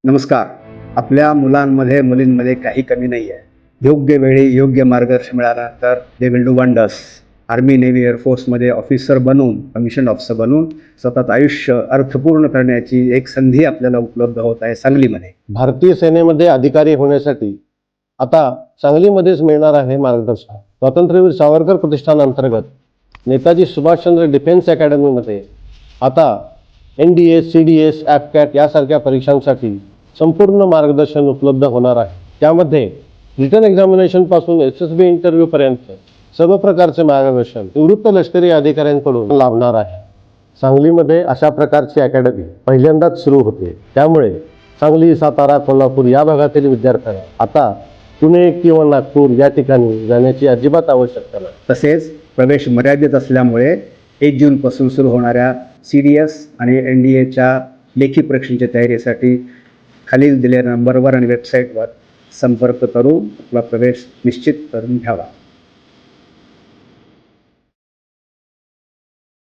नमस्कार. आपल्या मुलांमध्ये मुलींमध्ये काही कमी नाही आहे. योग्य वेळी योग्य मार्गदर्शन मिळाला तर they will do wonders. Army, navy, एअरफोर्समध्ये ऑफिसर बनून, कमिशन ऑफिसर बनून सतत आयुष्य अर्थपूर्ण करण्याची एक संधी आपल्याला उपलब्ध होत आहे सांगलीमध्ये. भारतीय सेनेमध्ये अधिकारी होण्यासाठी आता सांगलीमध्येच मिळणार आहे मार्गदर्शन. स्वातंत्र्यवीर सावरकर प्रतिष्ठान अंतर्गत नेताजी सुभाषचंद्र डिफेन्स अकॅडमीमध्ये आता NDA, CDS, AFCAT यासारख्या परीक्षांसाठी संपूर्ण मार्गदर्शन उपलब्ध होणार आहे. त्यामध्ये रिटन एक्झामिनेशनपासून SSB इंटरव्ह्यूपर्यंत सर्व प्रकारचे मार्गदर्शन निवृत्त लष्करी अधिकाऱ्यांकडून लाभणार आहे. सांगलीमध्ये अशा प्रकारची अकॅडमी पहिल्यांदाच सुरू होते. त्यामुळे सांगली, सातारा, कोल्हापूर या भागातील विद्यार्थ्यांना आता पुणे किंवा नागपूर या ठिकाणी जाण्याची अजिबात आवश्यकता नाही. तसेच प्रवेश मर्यादित असल्यामुळे 1 जूनपासून सुरू होणाऱ्या CDS आणि NDAच्या लेखी परीक्षेच्या तयारीसाठी खालील दिलेल्या नंबरवर आणि वेबसाईटवर संपर्क करून आपला प्रवेश निश्चित करून घ्यावा.